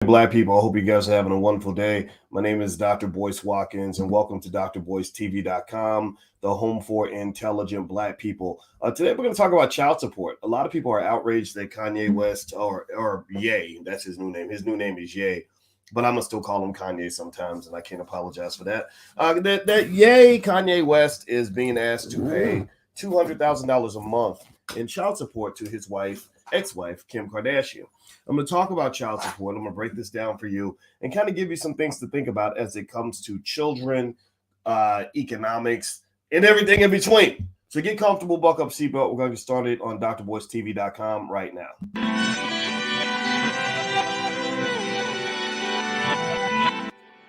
Black people, I hope you guys are having a wonderful day. My name is Dr. Boyce Watkins, and welcome to drboycetv.com, the home for intelligent Black people. Today, we're going to talk about child support. A lot of people are outraged that Kanye West, or Ye, that's his new name. His new name is Ye, but I'm going to still call him Kanye sometimes, and I can't apologize for that. That Ye, Kanye West, is being asked to pay $200,000 a month in child support to his ex-wife, Kim Kardashian. I'm going to talk about child support. I'm going to break this down for you and kind of give you some things to think about as it comes to children, economics, and everything in between. So get comfortable, buck up, seatbelt. We're going to get started on drboycetv.com right now.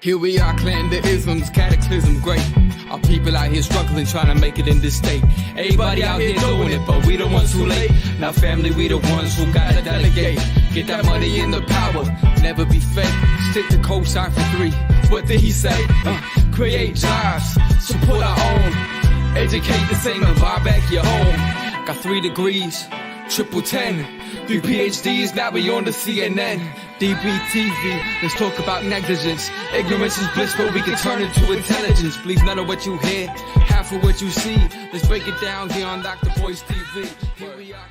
Here we are, clan the isms, cataclysm, great. Our people out here struggling, trying to make it in this state. Everybody out here doing it, but we the ones who late. Now family, we the ones who gotta delegate. Get that money in the power, never be fake. Stick to cosign for 3. What did he say? Create jobs, support our own. Educate the same and buy back your home. Got 3 degrees, triple 10. 3 PhDs, now we on the CNN. DBTV, let's talk about negligence. Ignorance is bliss, but we can turn it to intelligence. Believe none of what you hear, half of what you see. Let's break it down here on Dr. Boyce TV. Here we are.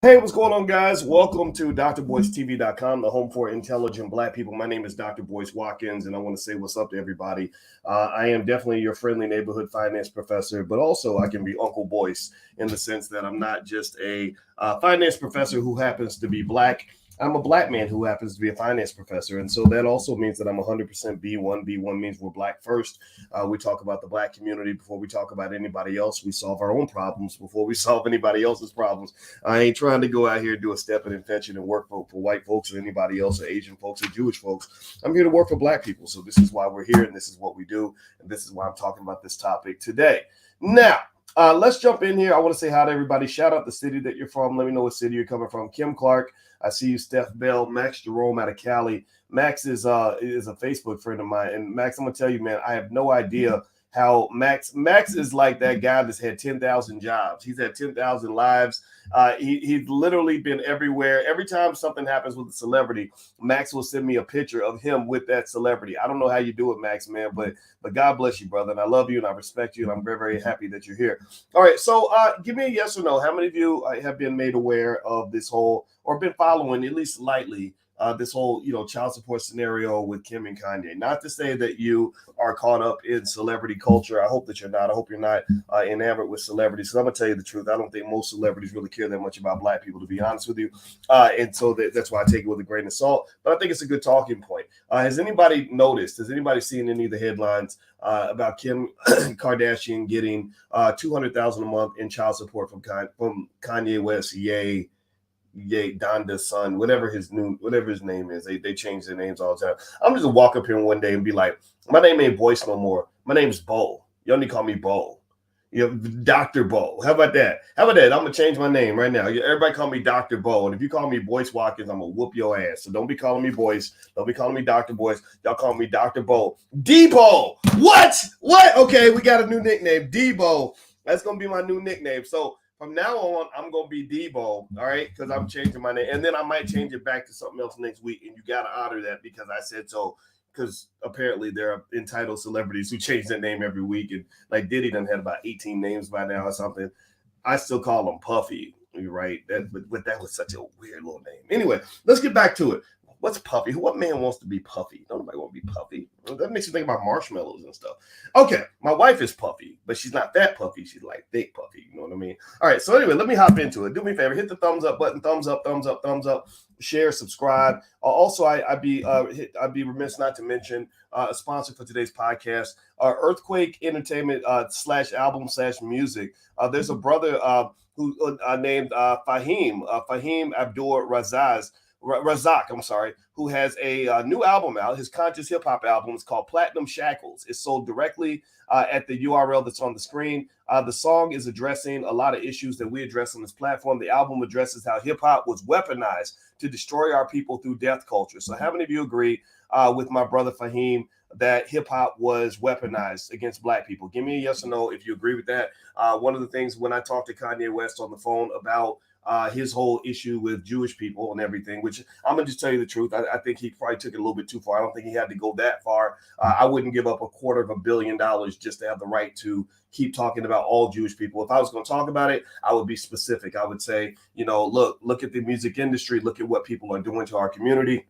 Hey, what's going on, guys? Welcome to drboycetv.com, the home for intelligent Black people. My name is Dr. Boyce Watkins, and I want to say what's up to everybody. I am definitely your friendly neighborhood finance professor, but also I can be Uncle Boyce in the sense that I'm not just a finance professor who happens to be Black. I'm a Black man who happens to be a finance professor. And so that also means that I'm 100% B1. B1 means we're Black first. We talk about the Black community before we talk about anybody else. We solve our own problems before we solve anybody else's problems. I ain't trying to go out here and do a step and invention and work for white folks or anybody else or Asian folks or Jewish folks. I'm here to work for Black people. So this is why we're here and this is what we do. And this is why I'm talking about this topic today. Now, let's jump in here. I want to say hi to everybody. Shout out the city that you're from. Let me know what city you're coming from. Kim Clark. I see you, Steph Bell, Max Jerome out of Cali. Max is a Facebook friend of mine. And Max, I'm going to tell you, man, I have no idea how Max is like that guy that's had 10,000 jobs. He's had 10,000 lives. He's literally been everywhere. Every time something happens with a celebrity, Max will send me a picture of him with that celebrity. I don't know how you do it, Max, man, but God bless you, brother. And I love you and I respect you. And I'm very, very happy that you're here. All right. So give me a yes or no. How many of you have been made aware of this whole or been following at least lightly this whole, child support scenario with Kim and Kanye? Not to say that you are caught up in celebrity culture. I hope that you're not. I hope you're not enamored with celebrities. Because I'm going to tell you the truth. I don't think most celebrities really care that much about Black people, to be honest with you. And so that's why I take it with a grain of salt. But I think it's a good talking point. Has anybody noticed? Has anybody seen any of the headlines about Kim Kardashian getting $200,000 a month in child support from Kanye West? Yay. Donda's son, whatever his name is. They change their names all the time. I'm just gonna walk up here one day and be like, my name ain't Boyce no more. My name's Bo. Y'all need to call me Bo. Dr. Bo. How about that? I'm gonna change my name right now. Everybody call me Dr. Bo. And if you call me Boyce Watkins, I'm gonna whoop your ass. So don't be calling me Boyce. Don't be calling me Dr. Boyce. Y'all call me Dr. Bo. Debo. What? Okay, we got a new nickname. Debo. That's gonna be my new nickname. So from now on, I'm going to be Debo, all right, because I'm changing my name. And then I might change it back to something else next week, and you got to honor that because I said so, because apparently there are entitled celebrities who change their name every week, and like Diddy done had about 18 names by now or something. I still call him Puffy, right? But that was such a weird little name. Anyway, let's get back to it. What's Puffy? What man wants to be Puffy? Nobody want to be Puffy. That makes you think about marshmallows and stuff. Okay, my wife is Puffy, but she's not that Puffy. She's like thick Puffy. You know what I mean? All right, so anyway, let me hop into it. Do me a favor. Hit the thumbs up button. Thumbs up. Share, subscribe. Also, I'd be remiss not to mention a sponsor for today's podcast, Earthquake Entertainment /album/music. There's a brother who named Fahim Abdul Razak, who has a new album out. His conscious hip hop album is called Platinum Shackles. It's sold directly at the URL that's on the screen. The song is addressing a lot of issues that we address on this platform. The album addresses how hip hop was weaponized to destroy our people through death culture. So how many of you agree with my brother Fahim that hip hop was weaponized against Black people? Give me a yes or no if you agree with that. One of the things when I talked to Kanye West on the phone about his whole issue with Jewish people and everything, which I'm going to just tell you the truth. I think he probably took it a little bit too far. I don't think he had to go that far. I wouldn't give up $250 million just to have the right to keep talking about all Jewish people. If I was going to talk about it, I would be specific. I would say, look at the music industry. Look at what people are doing to our community.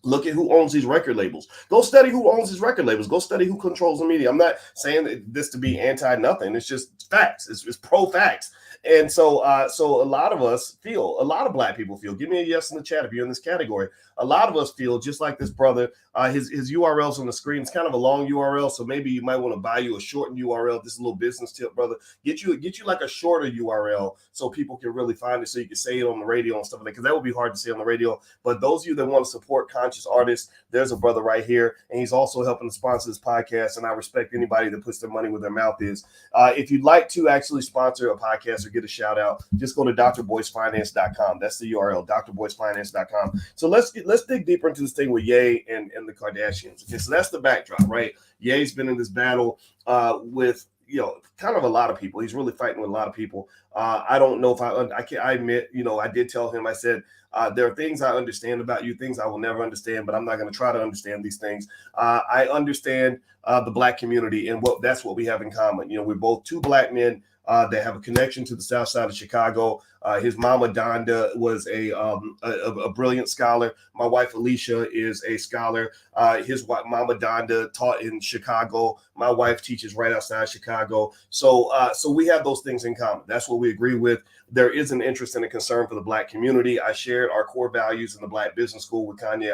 Look at who owns these record labels. Go study who owns these record labels. Go study who controls the media. I'm not saying this to be anti-nothing. It's just facts. It's pro-facts. And so a lot of us feel, a lot of Black people feel, give me a yes in the chat if you're in this category. A lot of us feel just like this brother. His URL's on the screen. It's kind of a long URL, so maybe you might want to buy you a shortened URL. This is a little business tip, brother. Get you like a shorter URL so people can really find it, so you can say it on the radio and stuff like that, because that would be hard to say on the radio. But those of you that want to support conscious artists, there's a brother right here, and he's also helping to sponsor this podcast, and I respect anybody that puts their money where their mouth is. If you'd like to actually sponsor a podcast or get a shout out, just go to drboycefinance.com. That's the URL, drboycefinance.com. So let's dig deeper into this thing with Ye and the Kardashians. Okay, so that's the backdrop, right? Ye's been in this battle with kind of a lot of people. He's really fighting with a lot of people. I don't know if I admit, I did tell him, I said, there are things I understand about you, things I will never understand, but I'm not going to try to understand these things. I understand the Black community, and that's what we have in common. We're both two Black men that have a connection to the South Side of Chicago. His mama Donda was a brilliant scholar. My wife Alicia is a scholar. His mama Donda taught in Chicago. My wife teaches right outside Chicago. So we have those things in common. That's what we agree with. There is an interest and a concern for the Black community. I shared our core values in the Black Business School with Kanye.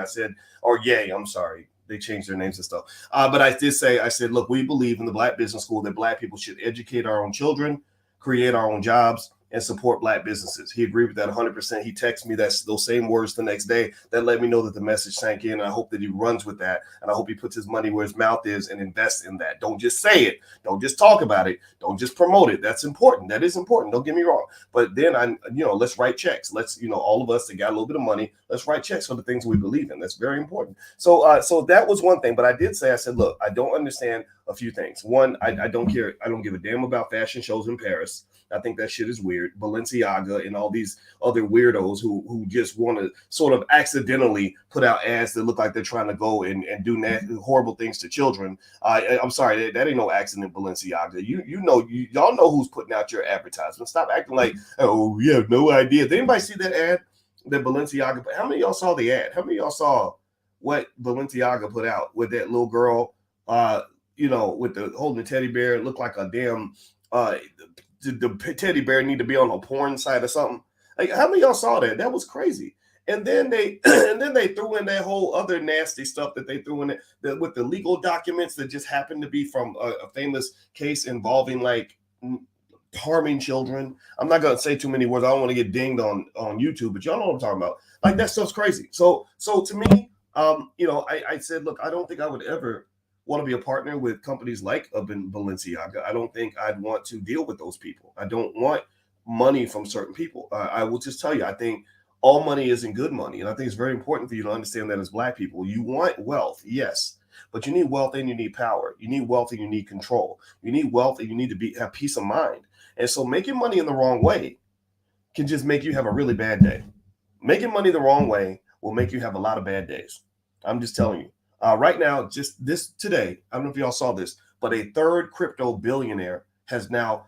I'm sorry. They changed their names and stuff. But I said, look, we believe in the Black Business School that Black people should educate our own children, create our own jobs, and support Black businesses. He agreed with that 100%. He texted me those same words the next day. That let me know that the message sank in. And I hope that he runs with that. And I hope he puts his money where his mouth is and invests in that. Don't just say it. Don't just talk about it. Don't just promote it. That's important. That is important. Don't get me wrong. But then let's write checks. Let's, all of us that got a little bit of money, let's write checks for the things we believe in. That's very important. So that was one thing. But I said, look, I don't understand a few things. One, I don't care. I don't give a damn about fashion shows in Paris. I think that shit is weird. Balenciaga and all these other weirdos who just want to sort of accidentally put out ads that look like they're trying to go and do horrible things to children. I'm sorry, that ain't no accident, Balenciaga. Y'all know who's putting out your advertisement. Stop acting like, oh, we have no idea. Did anybody see that ad that Balenciaga put? How many of y'all saw the ad? How many of y'all saw what Balenciaga put out with that little girl, with the holding the teddy bear? It looked like a damn the teddy bear need to be on a porn site or something. Like, how many of y'all saw that? That was crazy. And then they threw in that whole other nasty stuff that they threw in it with the legal documents that just happened to be from a famous case involving like harming children. I'm not gonna say too many words. I don't want to get dinged on YouTube, but y'all know what I'm talking about. Like, that stuff's crazy. So to me, I said, look, I don't think I would ever want to be a partner with companies like Balenciaga. I don't think I'd want to deal with those people. I don't want money from certain people. I will just tell you, I think all money isn't good money. And I think it's very important for you to understand that as Black people. You want wealth, yes, but you need wealth and you need power. You need wealth and you need control. You need wealth and you need to have peace of mind. And so making money in the wrong way can just make you have a really bad day. Making money the wrong way will make you have a lot of bad days. I'm just telling you. Right now, just this today, I don't know if y'all saw this, but a third crypto billionaire has now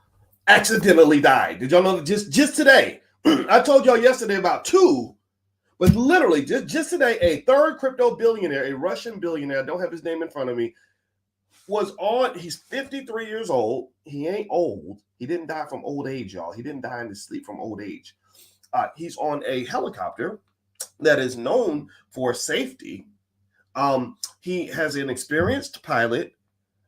accidentally died. Did y'all know that just today? I told y'all yesterday about two, but literally just today, a third crypto billionaire, a Russian billionaire, I don't have his name in front of me, he's 53 years old. He ain't old. He didn't die from old age, y'all. He didn't die in his sleep from old age. He's on a helicopter that is known for safety. He has an experienced pilot,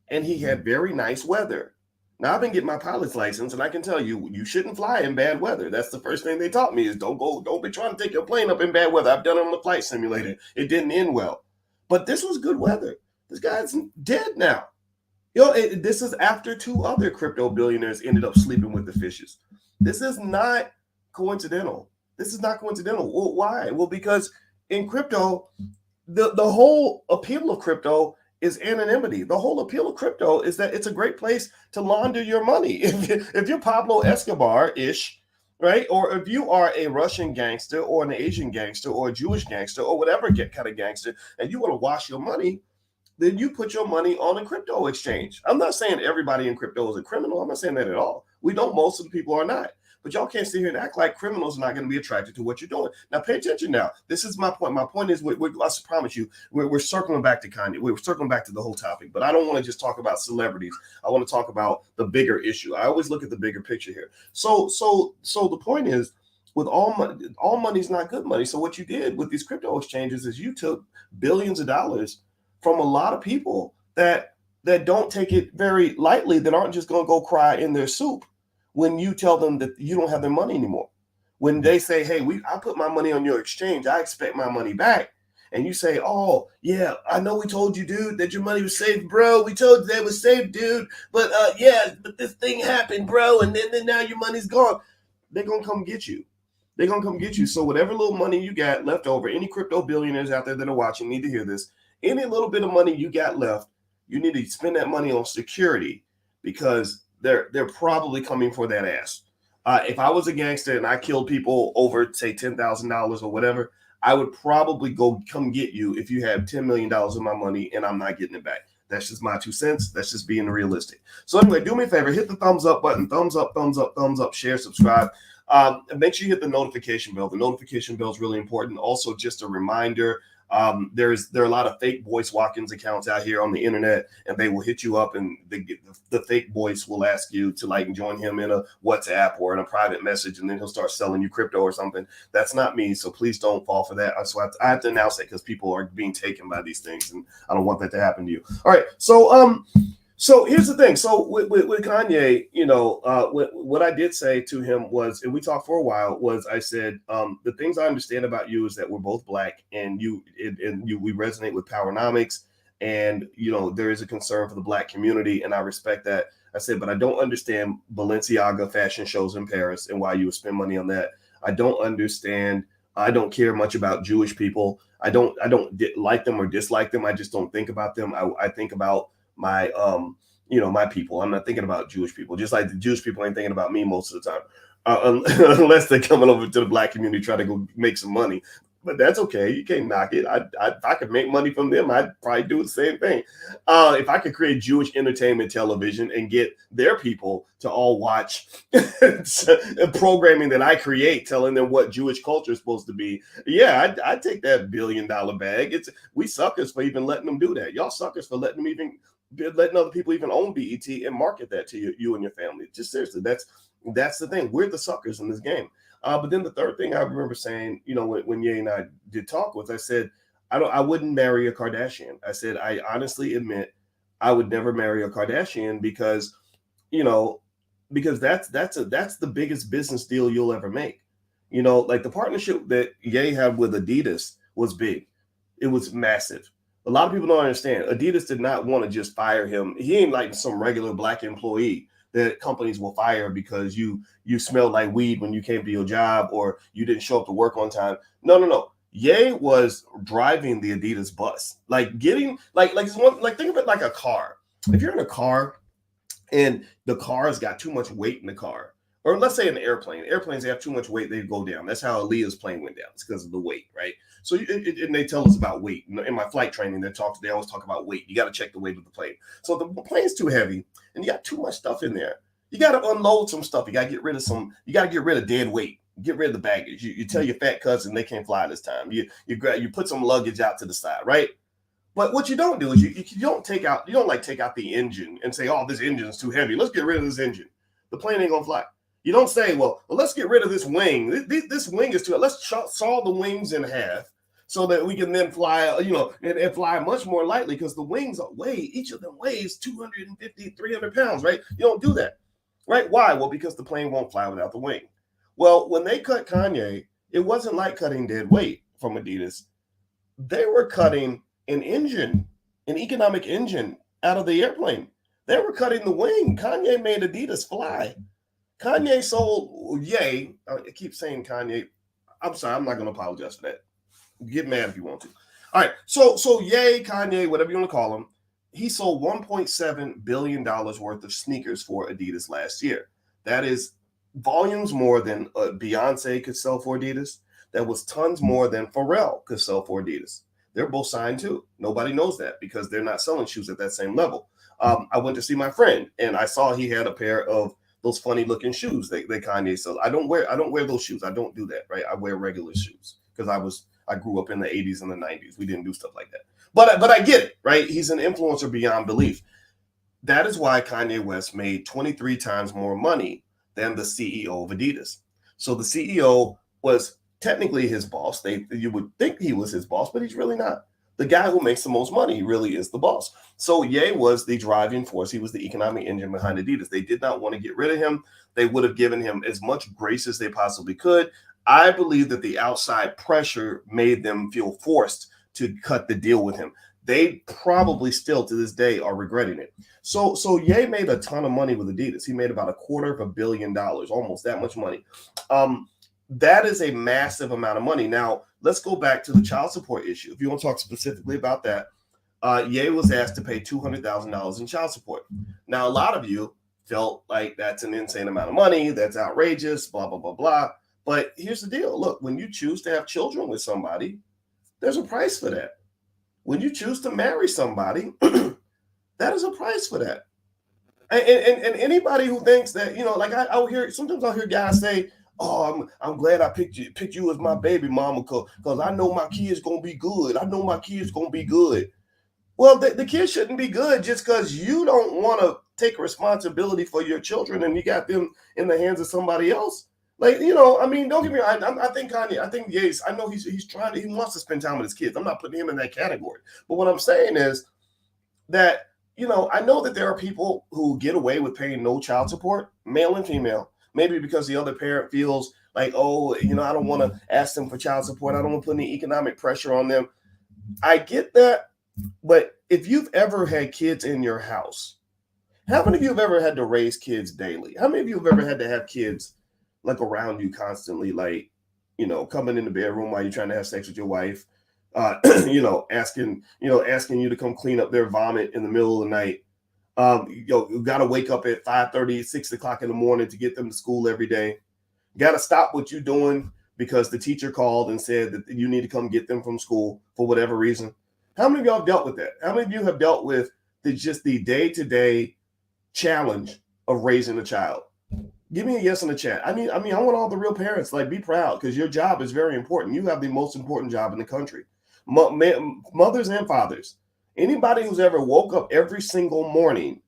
and he had very nice weather. Now, I've been getting my pilot's license, and I can tell you, you shouldn't fly in bad weather. That's the first thing they taught me is don't be trying to take your plane up in bad weather. I've done it on the flight simulator. It didn't end well. But this was good weather. This guy's dead now. This is after two other crypto billionaires ended up sleeping with the fishes. This is not coincidental. Well, why? Well, because in crypto, the whole appeal of crypto is anonymity. The whole appeal of crypto is that it's a great place to launder your money. If you're Pablo Escobar-ish, right? Or if you are a Russian gangster or an Asian gangster or a Jewish gangster or whatever kind of gangster, and you want to wash your money, then you put your money on a crypto exchange. I'm not saying everybody in crypto is a criminal. I'm not saying that at all. We know most of the people are not. But y'all can't sit here and act like criminals are not going to be attracted to what you're doing. Now, pay attention now. This is my point. My point is, I promise you, we're circling back to Kanye. We're circling back to the whole topic. But I don't want to just talk about celebrities. I want to talk about the bigger issue. I always look at the bigger picture here. So the point is, with all money's not good money. So what you did with these crypto exchanges is you took billions of dollars from a lot of people that don't take it very lightly, that aren't just going to go cry in their soup when you tell them that you don't have their money anymore. When they say, hey, I put my money on your exchange, I expect my money back. And you say, oh, yeah, I know we told you, dude, that your money was safe, bro. We told you that it was safe, dude. But but this thing happened, bro. And then now your money's gone. They're going to come get you. They're going to come get you. So whatever little money you got left over, any crypto billionaires out there that are watching need to hear this. Any little bit of money you got left, you need to spend that money on security, because they're probably coming for that ass. If I was a gangster and I killed people over, say, $10,000 or whatever, I would probably come get you if you have $10 million of my money and I'm not getting it back. That's just my 2 cents. That's just being realistic. So anyway, do me a favor, hit the thumbs up button, thumbs up, share, subscribe. Make sure you hit the notification bell. The notification bell is really important. Also, just a reminder, there are a lot of fake Boyce Watkins accounts out here on the internet, and they will hit you up, and the fake Boyce will ask you to join him in a WhatsApp or in a private message, and then he'll start selling you crypto or something. That's not me, so please don't fall for that. So I have to announce it because people are being taken by these things, and I don't want that to happen to you. All right, so here's the thing. So with Kanye, what I did say to him was, and we talked for a while, was I said, the things I understand about you is that we're both Black, and we resonate with Powernomics, and there is a concern for the Black community, and I respect that. I said, but I don't understand Balenciaga fashion shows in Paris and why you would spend money on that. I don't understand. I don't care much about Jewish people. I don't like them or dislike them. I just don't think about them. I think about my my people. I'm not thinking about Jewish people, just like the Jewish people ain't thinking about me most of the time, unless they're coming over to the Black community trying to go make some money. But that's okay. You can't knock it. If I could make money from them, I'd probably do the same thing. If I could create Jewish entertainment television and get their people to all watch programming that I create, telling them what Jewish culture is supposed to be, yeah, I'd take that $1 billion bag. We suckers for even letting them do that. Y'all suckers for letting other people even own BET and market that to you and your family. Just seriously, that's the thing. We're the suckers in this game. But then the third thing I remember saying, when Ye and I did talk, was I said, I wouldn't marry a Kardashian. I said, I honestly admit I would never marry a Kardashian because that's the biggest business deal you'll ever make. Like the partnership that Ye had with Adidas was big. It was massive. A lot of people don't understand. Adidas did not want to just fire him. He ain't like some regular Black employee that companies will fire because you smelled like weed when you came to your job or you didn't show up to work on time. No. Ye was driving the Adidas bus, think of it like a car. If you're in a car and the car's got too much weight in the car, or let's say an airplane. Airplanes have too much weight, they go down. That's how Aaliyah's plane went down. It's because of the weight, right? So and they tell us about weight. In my flight training, they always talk about weight. You got to check the weight of the plane. So the plane's too heavy and you got too much stuff in there. You got to unload some stuff. You got to get rid of dead weight. Get rid of the baggage. You tell your fat cousin they can't fly this time. You put some luggage out to the side, right? But what you don't do is you don't take out the engine and say, oh, this engine is too heavy. Let's get rid of this engine. The plane ain't gonna fly. You don't say, well, let's get rid of this wing. This wing is too. Let's saw the wings in half so that we can then fly, and fly much more lightly, because the wings each of them weighs 250, 300 pounds, right? You don't do that, right? Why? Well, because the plane won't fly without the wing. Well, when they cut Kanye, it wasn't like cutting dead weight from Adidas. They were cutting an economic engine out of the airplane. They were cutting the wing. Kanye made Adidas fly. Kanye sold Ye. I keep saying Kanye. I'm sorry. I'm not going to apologize for that. Get mad if you want to. All right. So Ye, Kanye, whatever you want to call him, he sold $1.7 billion worth of sneakers for Adidas last year. That is volumes more than Beyonce could sell for Adidas. That was tons more than Pharrell could sell for Adidas. They're both signed too. Nobody knows that because they're not selling shoes at that same level. I went to see my friend and I saw he had a pair of those funny looking shoes that Kanye sells. I don't wear those shoes. I don't do that, right? I wear regular shoes because I grew up in the 80s and the 90s. We didn't do stuff like that. But I get it, right? He's an influencer beyond belief. That is why Kanye West made 23 times more money than the CEO of Adidas. So the CEO was technically his boss. You would think he was his boss, but he's really not. The guy who makes the most money really is the boss. So Ye was the driving force. He was the economic engine behind Adidas. They did not want to get rid of him. They would have given him as much grace as they possibly could. I believe that the outside pressure made them feel forced to cut the deal with him. They probably still to this day are regretting it. So Ye made a ton of money with Adidas. He made about $250 million, almost that much money. That is a massive amount of money. Now, let's go back to the child support issue. If you want to talk specifically about that, Ye was asked to pay $200,000 in child support. Now, a lot of you felt like that's an insane amount of money. That's outrageous, blah, blah, blah, blah. But here's the deal. Look, when you choose to have children with somebody, there's a price for that. When you choose to marry somebody, that is a price for that. And anybody who thinks that, like I'll hear guys say, "Oh, I'm glad I picked you as my baby mama because I know my kid's gonna be good. I know my kid's gonna be good." Well, the kid shouldn't be good just because you don't want to take responsibility for your children and you got them in the hands of somebody else. Like, don't get me wrong. I think Kanye, yes, I know he wants to spend time with his kids. I'm not putting him in that category. But what I'm saying is that, I know that there are people who get away with paying no child support, male and female, maybe because the other parent feels like, oh, I don't want to ask them for child support. I don't want to put any economic pressure on them. I get that. But if you've ever had kids in your house, how many of you have ever had to raise kids daily? How many of you have ever had to have kids like around you constantly, like, coming in the bedroom while you're trying to have sex with your wife, asking you to come clean up their vomit in the middle of the night. You got to wake up at 5:30, 6 o'clock in the morning to get them to school every day. Got to stop what you're doing because the teacher called and said that you need to come get them from school for whatever reason. How many of y'all have dealt with that? How many of you have dealt with the day-to-day challenge of raising a child? Give me a yes in the chat. I want all the real parents, like, be proud because your job is very important. You have the most important job in the country. Mothers and fathers, anybody who's ever woke up every single morning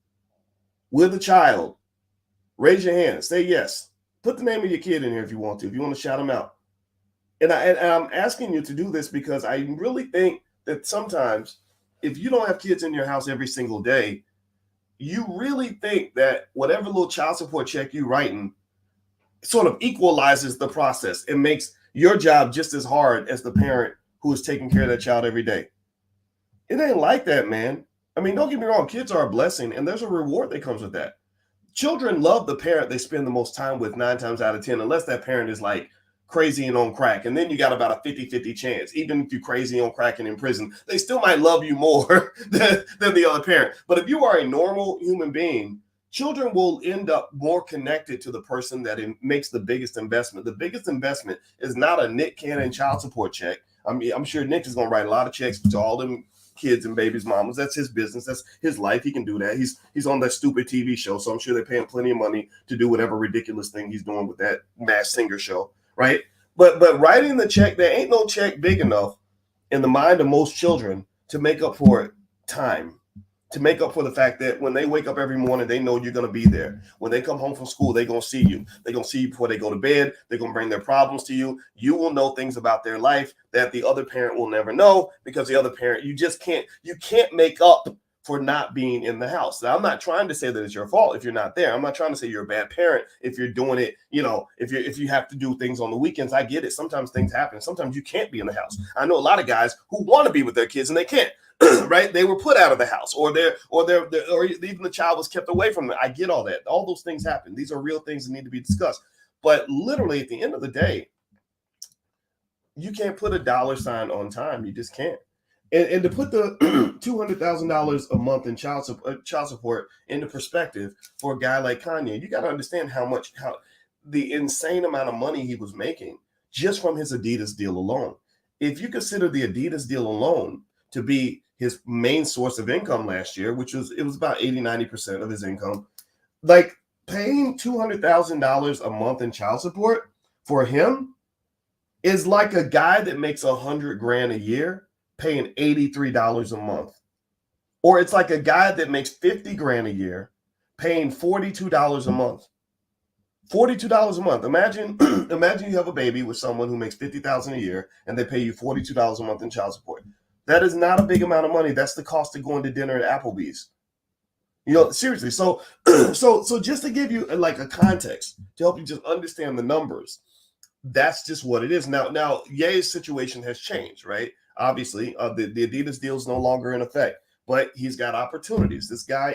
with a child, raise your hand. Say yes. Put the name of your kid in here if you want to shout them out. And I'm asking you to do this because I really think that sometimes if you don't have kids in your house every single day, you really think that whatever little child support check you writing sort of equalizes the process and makes your job just as hard as the parent who is taking care of that child every day. It ain't like that, man. Don't get me wrong. Kids are a blessing and there's a reward that comes with that. Children love the parent they spend the most time with 9 times out of 10, unless that parent is like crazy and on crack. And then you got about a 50-50 chance. Even if you're crazy on crack and in prison, they still might love you more than the other parent. But if you are a normal human being, children will end up more connected to the person that makes the biggest investment. The biggest investment is not a Nick Cannon child support check. I'm sure Nick is going to write a lot of checks to all them kids and babies' mamas. That's his business. That's his life. He can do that. He's on that stupid TV show. So I'm sure they're paying plenty of money to do whatever ridiculous thing he's doing with that Masked Singer show. Right. But writing the check, there ain't no check big enough in the mind of most children to make up for time, to make up for the fact that when they wake up every morning, they know you're going to be there. When they come home from school, they're going to see you. They're going to see you before they go to bed. They're going to bring their problems to you. You will know things about their life that the other parent will never know because the other parent, you can't make up for not being in the house. Now, I'm not trying to say that it's your fault if you're not there. I'm not trying to say you're a bad parent if you're doing it, if you have to do things on the weekends. I get it. Sometimes things happen. Sometimes you can't be in the house. I know a lot of guys who want to be with their kids and they can't. Right? They were put out of the house or even the child was kept away from them. I get all that. All those things happen. These are real things that need to be discussed. But literally at the end of the day, you can't put a dollar sign on time. You just can't. And to put the $200,000 a month in child support into perspective for a guy like Kanye, you got to understand how the insane amount of money he was making just from his Adidas deal alone. If you consider the Adidas deal alone to be his main source of income last year, which was about 80-90% of his income, like paying $200,000 a month in child support for him is like a guy that makes $100,000 a year paying $83 a month. Or it's like a guy that makes $50,000 a year paying $42 a month. $42 a month. Imagine you have a baby with someone who makes $50,000 a year and they pay you $42 a month in child support. That is not a big amount of money. That's the cost of going to dinner at Applebee's. You know, seriously. So just to give you like a context to help you just understand the numbers, that's just what it is. Now Ye's situation has changed, right? Obviously, the Adidas deal is no longer in effect, but he's got opportunities. This guy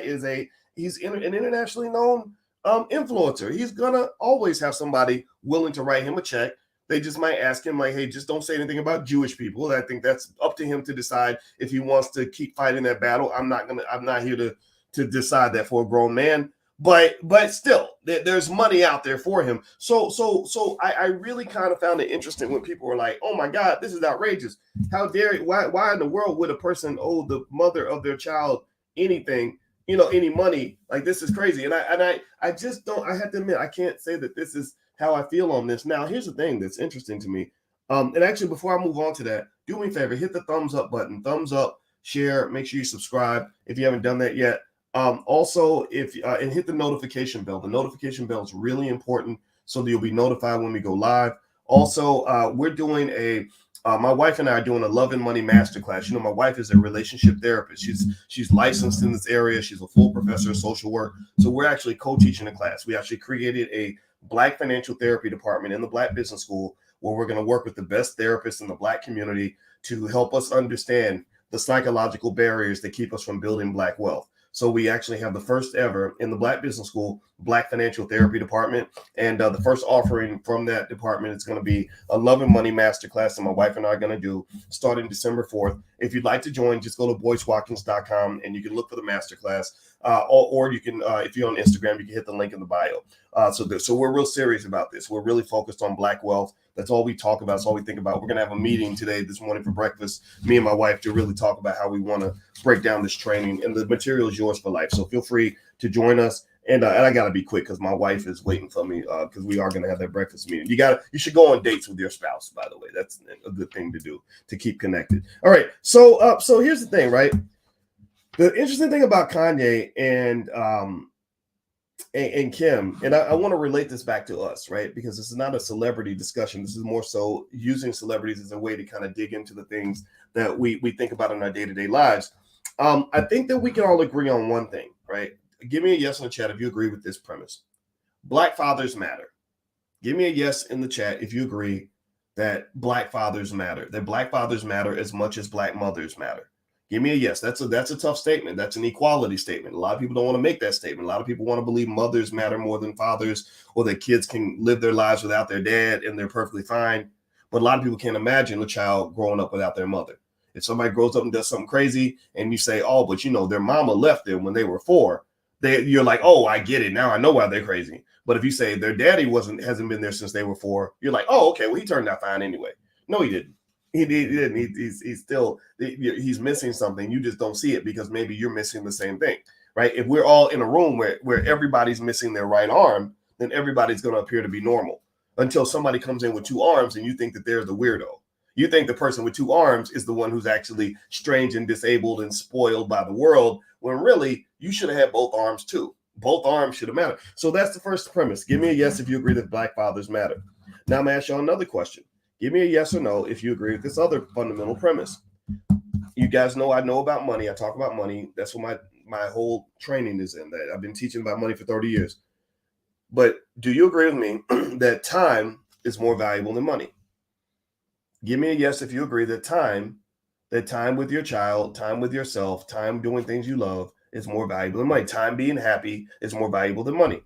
he's an internationally known influencer. He's gonna always have somebody willing to write him a check. They just might ask him like, hey, just don't say anything about Jewish people. I think that's up to him to decide if he wants to keep fighting that battle. I'm not here to decide that for a grown man. But still, there's money out there for him. So I really kind of found it interesting when people were like, oh my God, this is outrageous. How dare you? Why in the world would a person owe the mother of their child anything, any money? Like, this is crazy. And I just don't, I have to admit, I can't say that this is how I feel on this. Now, here's the thing that's interesting to me. And actually, before I move on to that, do me a favor, hit the thumbs up button, thumbs up, share, make sure you subscribe if you haven't done that yet. Also, and hit the notification bell. The notification bell is really important so that you'll be notified when we go live. Also, we're doing my wife and I are doing a Love and Money Masterclass. My wife is a relationship therapist. She's licensed in this area. She's a full professor of social work. So we're actually co-teaching a class. We actually created a Black financial therapy department in the Black Business School where we're going to work with the best therapists in the Black community to help us understand the psychological barriers that keep us from building Black wealth. So we actually have the first ever in the Black Business School Black Financial Therapy Department. And the first offering from that department is going to be a Love and Money Masterclass that my wife and I are going to do starting December 4th. If you'd like to join, just go to boycewatkins.com and you can look for the masterclass. Or you can, if you're on Instagram, you can hit the link in the bio. So we're real serious about this. We're really focused on Black wealth. That's all we talk about. That's all we think about. We're going to have a meeting this morning for breakfast, me and my wife, to really talk about how we want to break down this training, and the material is yours for life. So feel free to join us. And I got to be quick because my wife is waiting for me because we are going to have that breakfast meeting. You should go on dates with your spouse, by the way. That's a good thing to do to keep connected. All right. So here's the thing, right? The interesting thing about Kanye and Kim, and I want to relate this back to us, right? Because this is not a celebrity discussion. This is more so using celebrities as a way to kind of dig into the things that we think about in our day-to-day lives. I think that we can all agree on one thing, right? Give me a yes in the chat if you agree with this premise. Black fathers matter. Give me a yes in the chat if you agree that Black fathers matter, that Black fathers matter as much as Black mothers matter. Give me a yes. That's a tough statement. That's an equality statement. A lot of people don't want to make that statement. A lot of people want to believe mothers matter more than fathers, or that kids can live their lives without their dad and they're perfectly fine. But a lot of people can't imagine a child growing up without their mother. If somebody grows up and does something crazy and you say, oh, but their mama left them when they were 4, you're like, oh, I get it. Now I know why they're crazy. But if you say their daddy hasn't been there since they were 4, you're like, oh, okay, well, he turned out fine anyway. No, he didn't. He didn't. He's missing something. You just don't see it because maybe you're missing the same thing, right? If we're all in a room where everybody's missing their right arm, then everybody's going to appear to be normal until somebody comes in with 2 arms and you think that they're the weirdo. You think the person with 2 arms is the one who's actually strange and disabled and spoiled by the world, when really you should have had both arms too. Both arms should have mattered. So that's the first premise. Give me a yes if you agree that Black fathers matter. Now I'm going to ask y'all another question. Give me a yes or no if you agree with this other fundamental premise. You guys know I know about money. I talk about money. That's what my whole training is in. That I've been teaching about money for 30 years. But do you agree with me that time is more valuable than money? Give me a yes if you agree that time with your child, time with yourself, time doing things you love is more valuable than money. Time being happy is more valuable than money.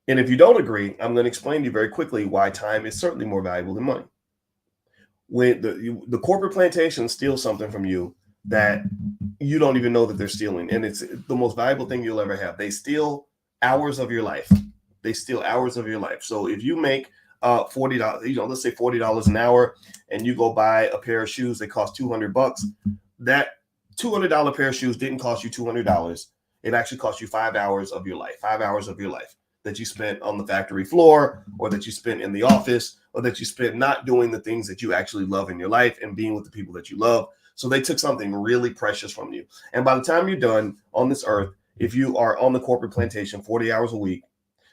And if you don't agree, I'm going to explain to you very quickly why time is certainly more valuable than money. When the corporate plantation steals something from you that you don't even know that they're stealing, and it's the most valuable thing you'll ever have. They steal hours of your life. They steal hours of your life. So if you make $40, let's say $40 an hour, and you go buy a pair of shoes that cost $200, that $200 pair of shoes didn't cost you $200. It actually cost you 5 hours of your life, 5 hours of your life that you spent on the factory floor, or that you spent in the office, or that you spent not doing the things that you actually love in your life and being with the people that you love. So they took something really precious from you. And by the time you're done on this earth, if you are on the corporate plantation 40 hours a week,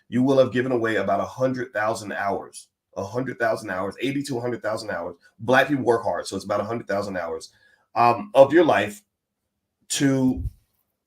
you will have given away about 100,000 hours, 100,000 hours, 80 to 100,000 hours. Black people work hard, so it's about 100,000 hours of your life to,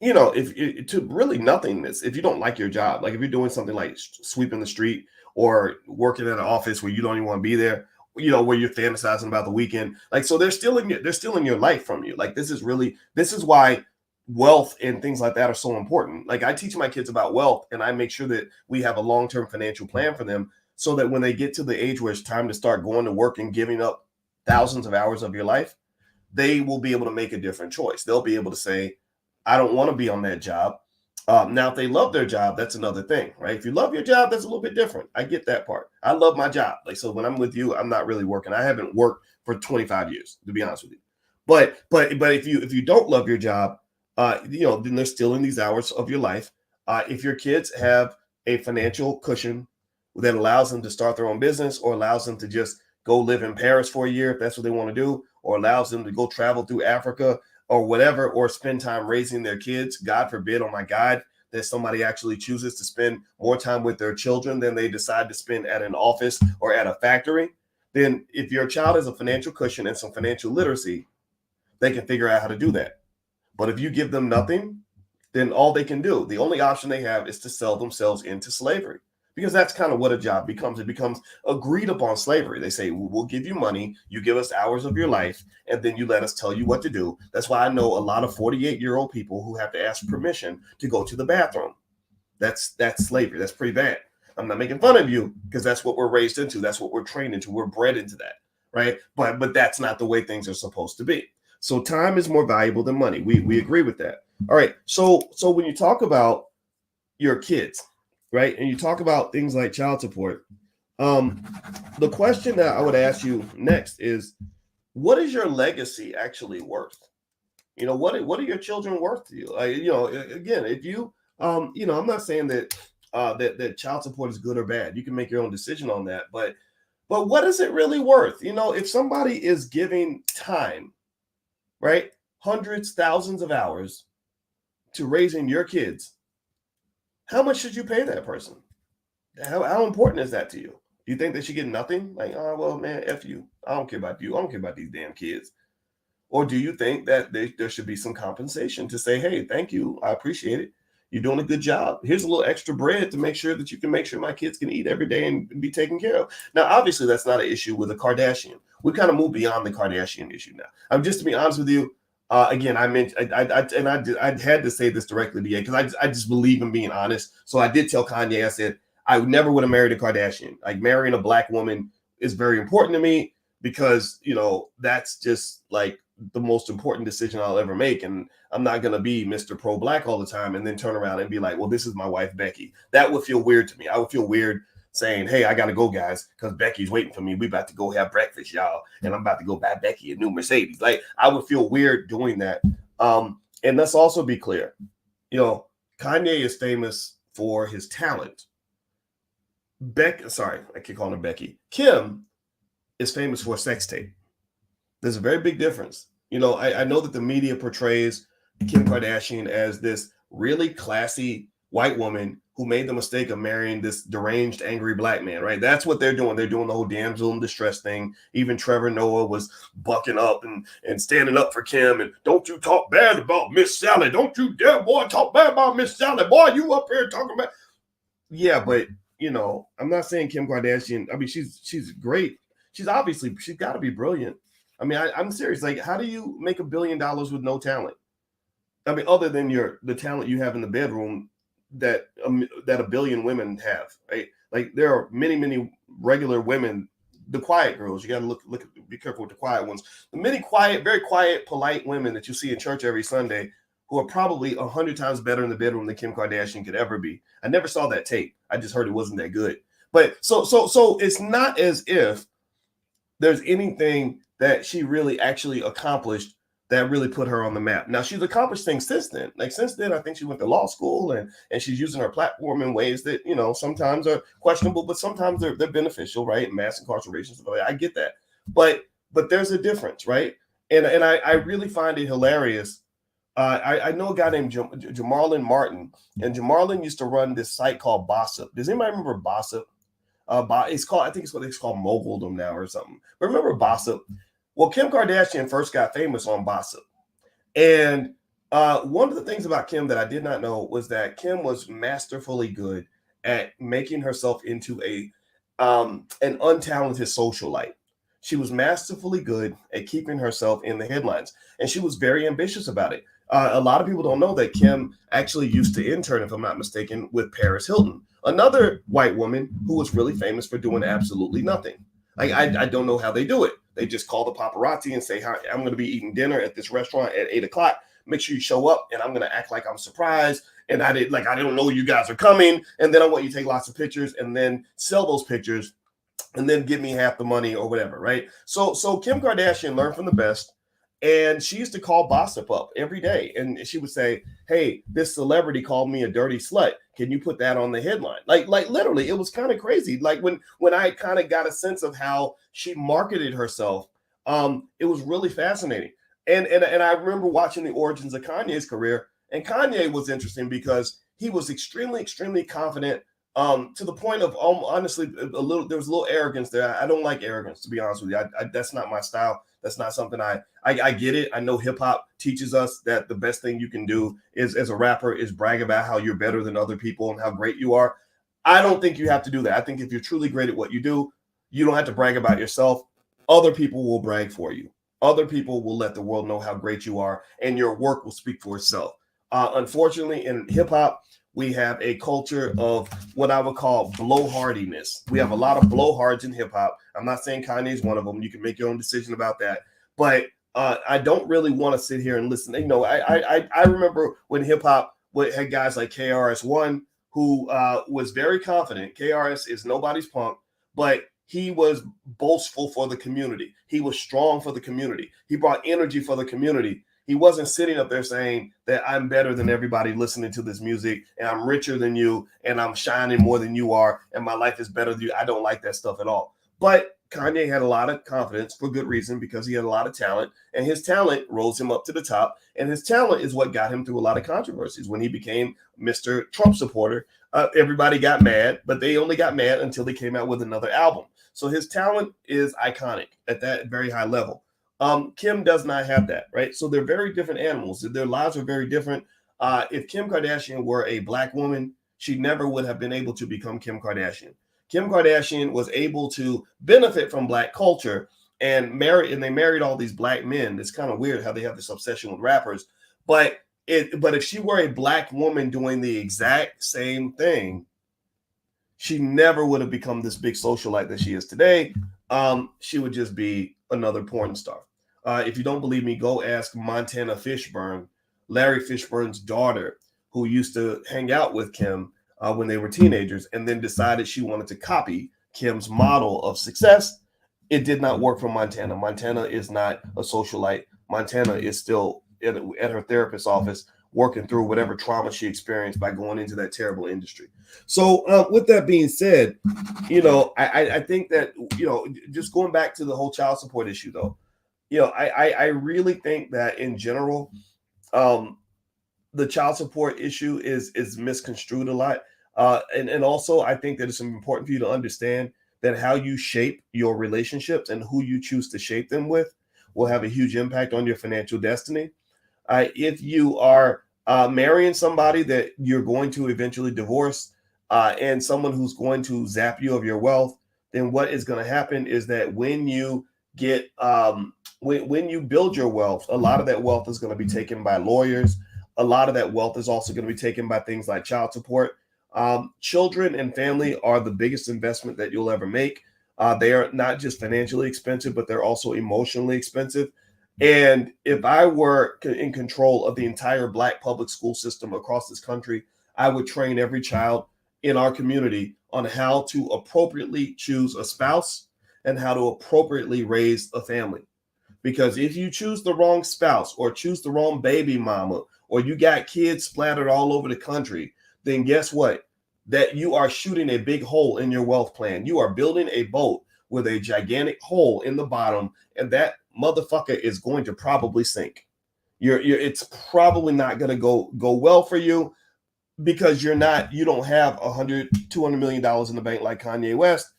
if to really nothingness. If you don't like your job, like if you're doing something like sweeping the street or working in an office where you don't even want to be there, where you're fantasizing about the weekend, like, so they're stealing your life from you. Like, this is why wealth and things like that are so important. Like, I teach my kids about wealth, and I make sure that we have a long-term financial plan for them, so that when they get to the age where it's time to start going to work and giving up thousands of hours of your life, they will be able to make a different choice. They'll be able to say, I don't want to be on that job. Now, if they love their job, that's another thing, right? If you love your job, that's a little bit different. I get that part. I love my job. Like, so when I'm with you, I'm not really working. I haven't worked for 25 years, to be honest with you. But if you don't love your job, then they're stealing these hours of your life. If your kids have a financial cushion that allows them to start their own business, or allows them to just go live in Paris for a year if that's what they want to do, or allows them to go travel through Africa or whatever, or spend time raising their kids. God forbid, oh my God, that somebody actually chooses to spend more time with their children than they decide to spend at an office or at a factory. Then if your child has a financial cushion and some financial literacy, they can figure out how to do that. But if you give them nothing, then all they can do, the only option they have, is to sell themselves into slavery. Because that's kind of what a job becomes. It becomes agreed upon slavery. They say, we'll give you money, you give us hours of your life, and then you let us tell you what to do. That's why I know a lot of 48-year-old people who have to ask permission to go to the bathroom. That's slavery. That's pretty bad. I'm not making fun of you, because that's what we're raised into. That's what we're trained into. We're bred into that, right? But that's not the way things are supposed to be. So time is more valuable than money. We agree with that. All right. So when you talk about your kids, right, and you talk about things like child support, the question that I would ask you next is, what is your legacy actually worth? What are your children worth to you? Again, if you, I'm not saying that that child support is good or bad. You can make your own decision on that. But what is it really worth? If somebody is giving time, right, hundreds, thousands of hours to raising your kids, how much should you pay that person? How important is that to you? Do you think they should get nothing? Like, oh, well, man, F you. I don't care about you. I don't care about these damn kids. Or do you think that there should be some compensation to say, hey, thank you. I appreciate it. You're doing a good job. Here's a little extra bread to make sure that you can make sure my kids can eat every day and be taken care of. Now, obviously, that's not an issue with a Kardashian. We kind of moved beyond the Kardashian issue now. Just to be honest with you, again, I had to say this directly to you, because I just believe in being honest. So I did tell Kanye, I said, I never would have married a Kardashian. Like, marrying a black woman is very important to me, because, that's just like the most important decision I'll ever make. And I'm not going to be Mr. Pro-Black all the time and then turn around and be like, well, this is my wife, Becky. That would feel weird to me. I would feel weird saying, hey, I got to go, guys, because Becky's waiting for me. We about to go have breakfast, y'all. And I'm about to go buy Becky a new Mercedes. Like, I would feel weird doing that. And let's also be clear. Kanye is famous for his talent. I keep calling her Becky. Kim is famous for a sex tape. There's a very big difference. I know that the media portrays Kim Kardashian as this really classy white woman who made the mistake of marrying this deranged, angry black man, right? That's what they're doing. They're doing the whole damsel in distress thing. Even Trevor Noah was bucking up and standing up for Kim. And don't you talk bad about Miss Sally. Don't you dare, boy, talk bad about Miss Sally. Boy, you up here talking about. Yeah, but, I'm not saying Kim Kardashian. I mean, she's great. She's got to be brilliant. I mean, I'm serious. Like, how do you make $1 billion with no talent? I mean, other than the talent you have in the bedroom that a billion women have, right? Like, there are many, many regular women, the quiet girls. You got to be careful with the quiet ones. The many quiet, very quiet, polite women that you see in church every Sunday, who are probably 100 times better in the bedroom than Kim Kardashian could ever be. I never saw that tape. I just heard it wasn't that good. But so it's not as if there's anything that she really actually accomplished that really put her on the map. Now, she's accomplished things since then. Like since then, I think she went to law school and she's using her platform in ways that, you know, sometimes are questionable, but sometimes they're beneficial, right? Mass incarceration, stuff like that. I get that. But there's a difference, right? And I really find it hilarious. I know a guy named Jamarlin Martin, and Jamarlin used to run this site called Bossip. Does anybody remember Bossip? It's called, I think it's what it's called, Moguldom now or something. But remember Bossip? Well, Kim Kardashian first got famous on Bossip. And one of the things about Kim that I did not know was that Kim was masterfully good at making herself into an untalented socialite. She was masterfully good at keeping herself in the headlines, and she was very ambitious about it. A lot of people don't know that Kim actually used to intern, if I'm not mistaken, with Paris Hilton, another white woman who was really famous for doing absolutely nothing. Like I don't know how they do it. They just call the paparazzi and say, "Hi, I'm going to be eating dinner at this restaurant at 8 o'clock. Make sure you show up, and I'm going to act like I'm surprised. And I don't know you guys are coming. And then I want you to take lots of pictures and then sell those pictures, and then give me half the money or whatever." Right? So Kim Kardashian learned from the best. And she used to call Bossip up every day. And she would say, "Hey, this celebrity called me a dirty slut. Can you put that on the headline?" Like literally, it was kind of crazy. Like when I kind of got a sense of how she marketed herself, it was really fascinating. And I remember watching the origins of Kanye's career. And Kanye was interesting because he was extremely, extremely confident, to the point of honestly, there was a little arrogance there. I don't like arrogance, to be honest with you. That's not my style. That's not something I get it. I know hip hop teaches us that the best thing you can do is as a rapper is brag about how you're better than other people and how great you are. I don't think you have to do that. I think if you're truly great at what you do, you don't have to brag about yourself. Other people will brag for you. Other people will let the world know how great you are, and your work will speak for itself. Unfortunately, in hip hop, we have a culture of what I would call blowhardiness. We have a lot of blowhards in hip hop. I'm not saying Kanye is one of them. You can make your own decision about that. But I don't really want to sit here and listen. You know, I remember when hip hop had guys like KRS-One, who was very confident. KRS is nobody's punk, but he was boastful for the community. He was strong for the community. He brought energy for the community. He wasn't sitting up there saying that I'm better than everybody listening to this music, and I'm richer than you, and I'm shining more than you are, and my life is better than you. I don't like that stuff at all. But Kanye had a lot of confidence for good reason, because he had a lot of talent, and his talent rose him up to the top. And his talent is what got him through a lot of controversies. When he became Mr. Trump supporter, everybody got mad, but they only got mad until they came out with another album. So his talent is iconic at that very high level. Kim does not have that, right? So they're very different animals. Their lives are very different. If Kim Kardashian were a black woman, she never would have been able to become Kim Kardashian. Kim Kardashian was able to benefit from black culture and they married all these black men. It's kind of weird how they have this obsession with rappers. But if she were a black woman doing the exact same thing, she never would have become this big socialite that she is today. She would just be another porn star. If you don't believe me, go ask Montana Fishburne, Larry Fishburne's daughter, who used to hang out with Kim when they were teenagers, and then decided she wanted to copy Kim's model of success. It did not work for Montana. Montana is not a socialite. Montana is still at her therapist's office working through whatever trauma she experienced by going into that terrible industry. So with that being said, you know, I think that, you know, just going back to the whole child support issue, though, you know, I really think that in general, the child support issue is misconstrued a lot. And also, I think that it's important for you to understand that how you shape your relationships and who you choose to shape them with will have a huge impact on your financial destiny. If you are marrying somebody that you're going to eventually divorce, and someone who's going to zap you of your wealth, then what is going to happen is that when you get when you build your wealth, a lot of that wealth is going to be taken by lawyers. A lot of that wealth is also going to be taken by things like child support. Children and family are the biggest investment that you'll ever make. They are not just financially expensive, but they're also emotionally expensive. And if I were in control of the entire Black public school system across this country, I would train every child in our community on how to appropriately choose a spouse and how to appropriately raise a family. Because if you choose the wrong spouse or choose the wrong baby mama, or you got kids splattered all over the country, then guess what? That you are shooting a big hole in your wealth plan. You are building a boat with a gigantic hole in the bottom, and that motherfucker is going to probably sink. It's probably not going to go well for you, because you don't have $200 million in the bank like Kanye West.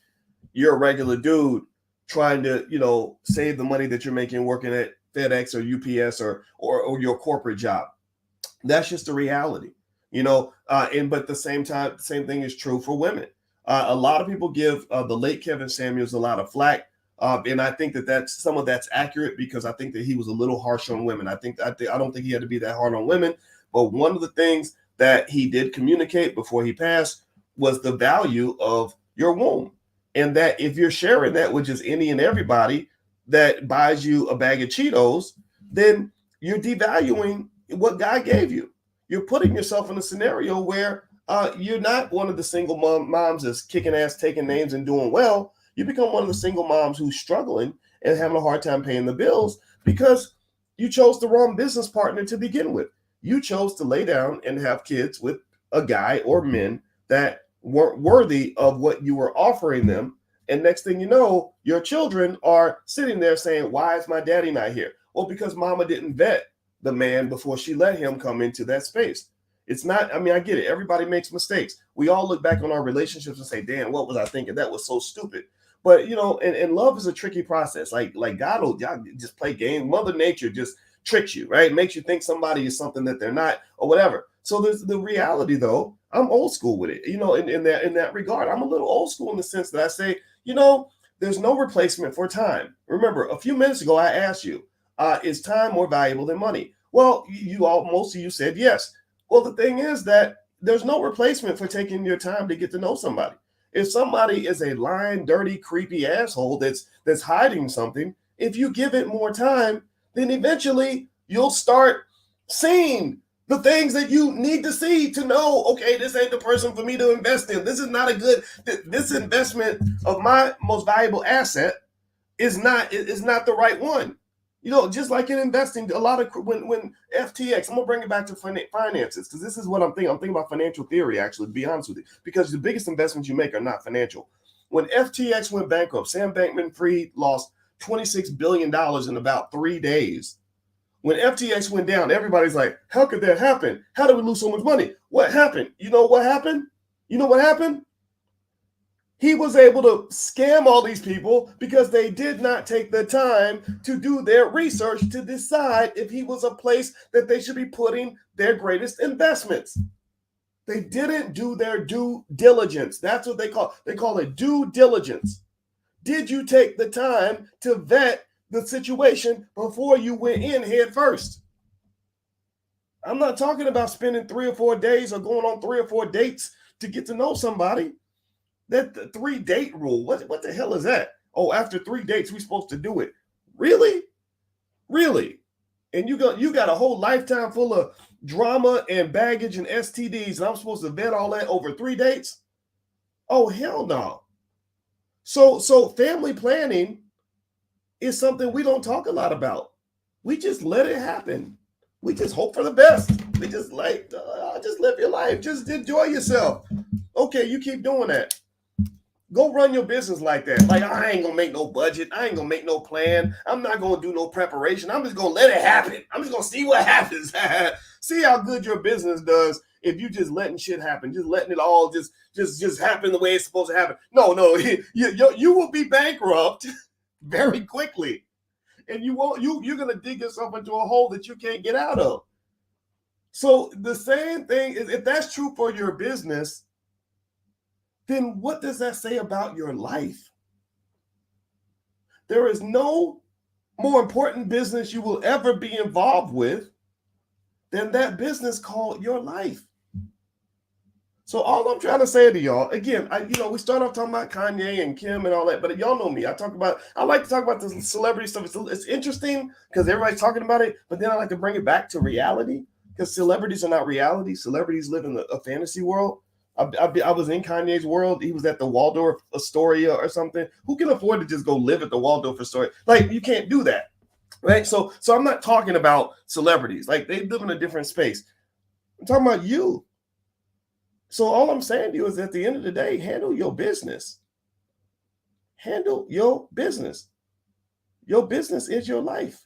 You're a regular dude trying to, save the money that you're making working at FedEx or UPS or your corporate job. That's just the reality, but at the same time, the same thing is true for women. A lot of people give the late Kevin Samuels a lot of flack. And I think that's some of that's accurate, because I think that he was a little harsh on women. I don't think he had to be that hard on women. But one of the things that he did communicate before he passed was the value of your womb. And that if you're sharing that with just any and everybody that buys you a bag of Cheetos, then you're devaluing what God gave you. You're putting yourself in a scenario where you're not one of the single moms that's kicking ass, taking names, and doing well. You become one of the single moms who's struggling and having a hard time paying the bills because you chose the wrong business partner to begin with. You chose to lay down and have kids with a guy or men that weren't worthy of what you were offering them. And next thing you know, your children are sitting there saying, why is my daddy not here? Well, because mama didn't vet the man before she let him come into that space. It's not, I get it. Everybody makes mistakes. We all look back on our relationships and say, damn, what was I thinking? That was so stupid. But, and love is a tricky process. Like God will just play game. Mother Nature just tricks you, right? Makes you think somebody is something that they're not or whatever. So there's the reality, though. I'm old school with it, in that regard. I'm a little old school in the sense that I say, there's no replacement for time. Remember, a few minutes ago, I asked you, is time more valuable than money? Well, most of you said yes. Well, the thing is that there's no replacement for taking your time to get to know somebody. If somebody is a lying, dirty, creepy asshole that's hiding something, if you give it more time, then eventually you'll start seeing the things that you need to see to know, okay, this ain't the person for me to invest in. This is not this investment of my most valuable asset is not the right one. Just like in investing, a lot of when FTX, I'm gonna bring it back to finances, because this is what I'm thinking. I'm thinking about financial theory, actually, to be honest with you, because the biggest investments you make are not financial. When FTX went bankrupt, Sam Bankman-Fried lost $26 billion in about 3 days. When FTX went down, everybody's like, how could that happen? How did we lose so much money? What happened? You know what happened? He was able to scam all these people because they did not take the time to do their research to decide if he was a place that they should be putting their greatest investments. They didn't do their due diligence. That's what they call it. They call it due diligence. Did you take the time to vet the situation before you went in head first? I'm not talking about spending 3 or 4 days or going on 3 or 4 dates to get to know somebody. That the 3-date rule, what the hell is that? Oh, after 3 dates, we're supposed to do it. Really? And you got a whole lifetime full of drama and baggage and STDs, and I'm supposed to vet all that over 3 dates? Oh, hell no. So family planning is something we don't talk a lot about. We just let it happen. We just hope for the best. We just just live your life. Just enjoy yourself. Okay, you keep doing that. Go run your business like that. Like, I ain't gonna make no budget. I ain't gonna make no plan. I'm not gonna do no preparation. I'm just gonna let it happen. I'm just gonna see what happens. See how good your business does if you just letting shit happen, just letting it all just happen the way it's supposed to happen. No, you will be bankrupt very quickly, and you're gonna dig yourself into a hole that you can't get out of. So the same thing is, if that's true for your business, then what does that say about your life? There is no more important business you will ever be involved with than that business called your life. So all I'm trying to say to y'all, again, we start off talking about Kanye and Kim and all that, but y'all know me. I like to talk about the celebrity stuff. It's interesting because everybody's talking about it, but then I like to bring it back to reality because celebrities are not reality. Celebrities live in a fantasy world. I was in Kanye's world. He was at the Waldorf Astoria or something. Who can afford to just go live at the Waldorf Astoria? Like, you can't do that, right? So I'm not talking about celebrities. Like, they live in a different space. I'm talking about you. So all I'm saying to you is at the end of the day, handle your business. Handle your business. Your business is your life,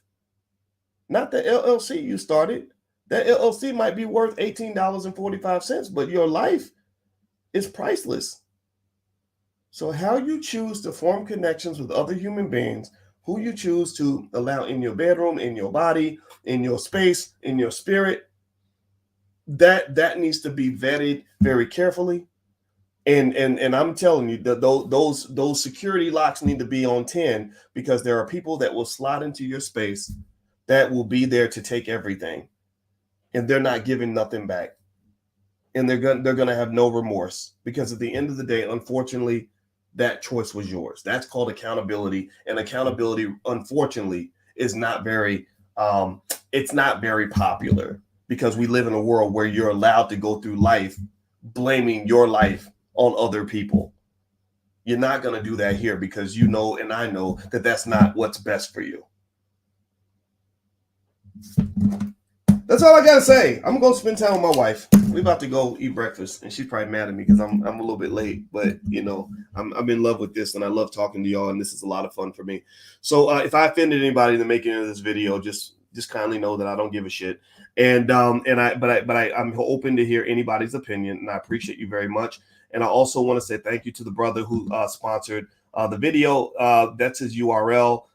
not the LLC you started. That LLC might be worth $18.45, but your life is priceless. So how you choose to form connections with other human beings, who you choose to allow in your bedroom, in your body, in your space, in your spirit, that needs to be vetted very carefully. And I'm telling you that those security locks need to be on 10 because there are people that will slide into your space that will be there to take everything, and they're not giving nothing back. And they're gonna have no remorse because at the end of the day, unfortunately, that choice was yours. That's called accountability, and accountability, unfortunately, is not very it's not very popular because we live in a world where you're allowed to go through life blaming your life on other people. You're not going to do that here because you know, and I know that that's not what's best for you. That's all I got to say. I'm going to spend time with my wife. We're about to go eat breakfast, and she's probably mad at me because I'm a little bit late, but I'm in love with this, and I love talking to y'all, and this is a lot of fun for me. So if I offended anybody in the making of this video, just kindly know that I don't give a shit. And I'm open to hear anybody's opinion, and I appreciate you very much. And I also want to say thank you to the brother who sponsored the video. That's his URL.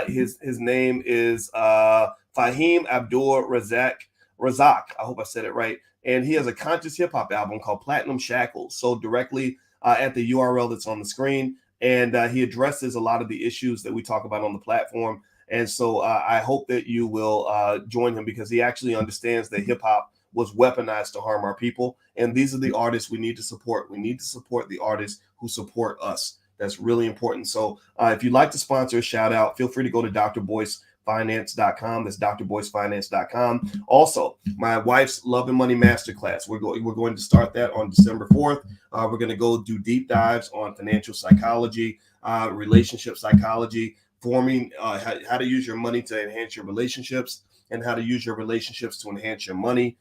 His name is Fahim Abdul Razak. I hope I said it right. And he has a conscious hip hop album called Platinum Shackles. So directly at the URL that's on the screen. And he addresses a lot of the issues that we talk about on the platform. And so I hope that you will join him because he actually understands that hip hop was weaponized to harm our people. And these are the artists we need to support. We need to support the artists who support us. That's really important. So if you'd like to sponsor a shout out, feel free to go to drboycefinance.com. That's drboycefinance.com. Also, my wife's Love and Money Masterclass. We're going to start that on December 4th. We're going to go do deep dives on financial psychology, relationship psychology, forming how to use your money to enhance your relationships and how to use your relationships to enhance your money.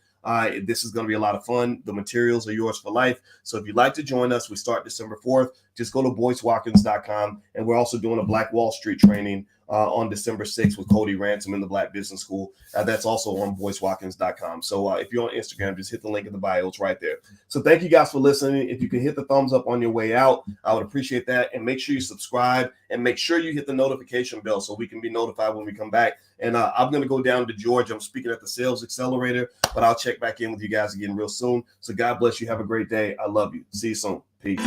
This is going to be a lot of fun. The materials are yours for life. So if you'd like to join us, we start December 4th. Just go to boycewatkins.com. And we're also doing a Black Wall Street training on December 6th with Cody Ransom in the Black Business School. That's also on boycewatkins.com. So if you're on Instagram, just hit the link in the bio. It's right there. So thank you guys for listening. If you can hit the thumbs up on your way out, I would appreciate that. And make sure you subscribe and make sure you hit the notification bell so we can be notified when we come back. And I'm going to go down to Georgia. I'm speaking at the Sales Accelerator, but I'll check back in with you guys again real soon. So God bless you. Have a great day. I love you. See you soon. Peace.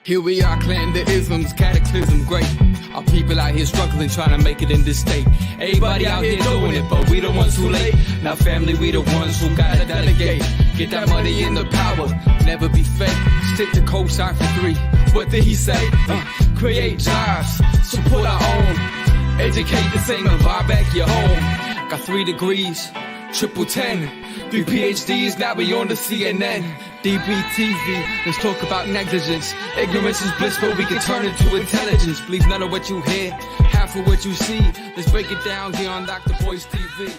Here we are, clan the isms, cataclysm great. Our people out here struggling, trying to make it in this state. Everybody out here doing it, but we the ones who late. Now family, we the ones who gotta delegate. Get that money in the power, never be fake. Stick to co-sign for 3. What did he say? Create jobs, support our own. Educate the same and buy back your home. Got 3 degrees, triple 10. 3 PhDs, now we on the CNN. DBTV, let's talk about negligence. Ignorance is bliss, but we can turn it to intelligence. Believe none of what you hear, half of what you see. Let's break it down here on Dr. Boyce TV.